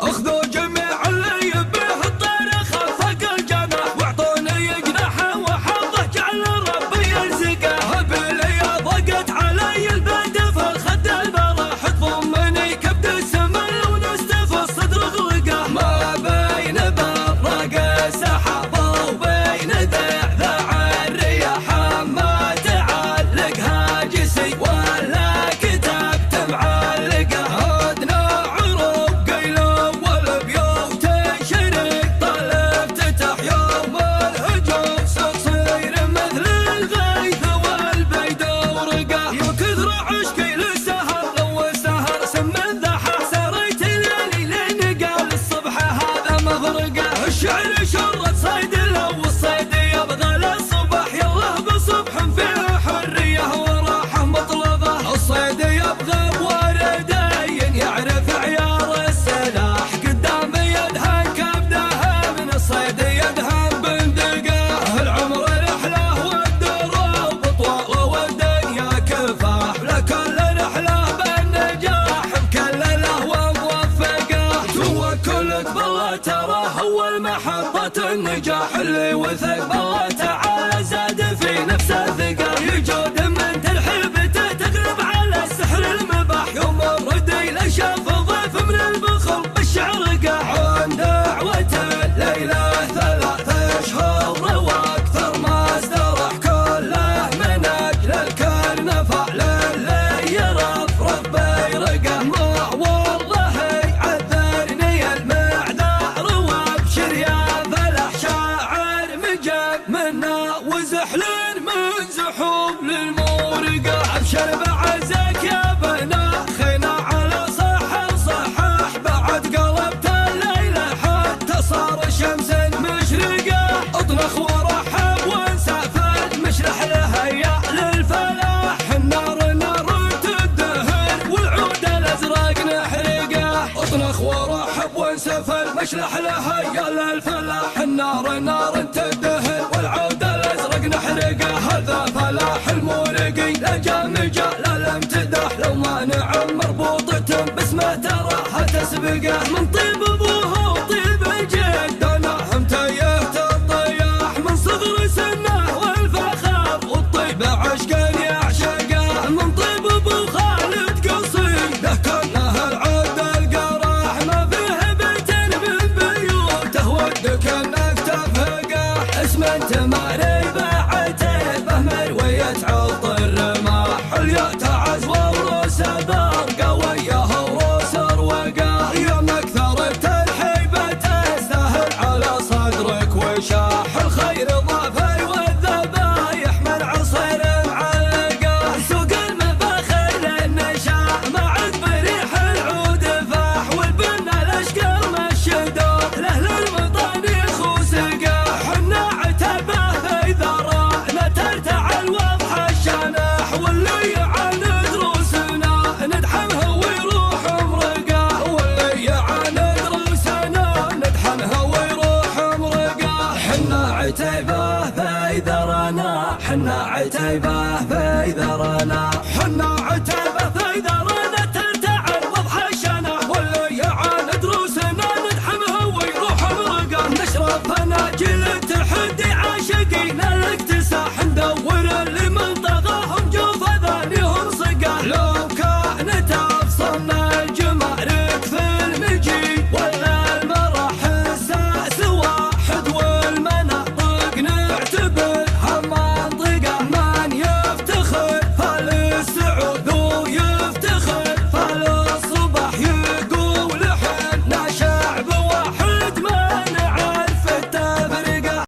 اخذوا جميع اللي يبيه الطير خفق الجناح واعطوني جناحه وحظه جعل ربي يرزقه. بلي ضاقت علي البيد في الخد البراح تضمني كبد السمل ونست في الصدر غرقه. ما بين براق السحاب وبين ذعذع الرياح ما تعلق هاجسي ولا كتبت معلقه. ادنى عروق قيلوا والبيوت تنشرق طلبت تحيا والهجوم تصير مثل الغيث والبيد ورقه. يا كثر عشقي للسهر لو السهر سم ذحى سريت الليالي لين قال الصبح هذا مفرقه. الشعر شرط صيد لو الصيد يبغى للصبح يلا بصبح فيه حريه وراحه مطلبه. الصيد يبغى بوردين يعرف عيار السلاح قدام يدهن كبده من الصيد يدهن بندقه. العمر رحله والدروب طوال والدنيا كفاح لكل رحله بالنجاح مكلله وموفقه. توكلك بالله ترى هو المحطة النجاح اللي وثق بالله تعالى زاد في نفس الثقة. يجود من ترحيبته تغلب على السحر المباح يوم الردي لشاف ضيف من البخل بالشعر قاح. عن دعوة الليلة 3 أشهر واكثر ما استراح كله من اجل الكرنفة للي يرفرف بيرقه. ما والله عذرني المعذار وابشر يا فلاح شاعر مجد منا وزحلين من زحوم للمورقه. ابشر بعزك يا بنا خينا على صحر صحاح بعد قلبت الليله حتى صار شمس مشرقه. اطنخ ورحب وانسفل مشرح له يا للفلاح. النار نار تدهن والعود الازرق نحرقه. اطنخ ورحب وانسفل مشرح له يا للفلاح. النار نار تدهن والعود الازرق نحرقه. هذا فلاح المورقي لجامجه لا لم تدح لو ما نعم مربوطة باسمه تراها تسبقه. من طيب ابوه وطيب جدنا متيهت الطياح من صغر سنه والفخر والطيب عشقا يعشقه. من طيب ابو خالد قصيده كانه العود القراح ما فيه بيت من بيوته ودك انك تفهقه. اسم انت ماري بعتيبه مرويه عط الرماح اليا تعز وروس برقه وياه وروس روقه. يا مكثر الترحيبه تستاهل على صدرك وشاح الخير ضافي والذبايح من عصير معلقه. سوق المباخر النشاء معك بريح العود فاح والبنا الاشقر مشدود لاهل المطانيخ وسقه. حنا عتبه في ذراعنا ترتع الوضح الشناح واللي يعاند روسنا ندحمه ويروح مرقه. واللي يعاند روسنا ندحمه ويروح مرقه. حنا عتيبه في ذرنا حنا عتيبه في ذرنا حنا عتيبه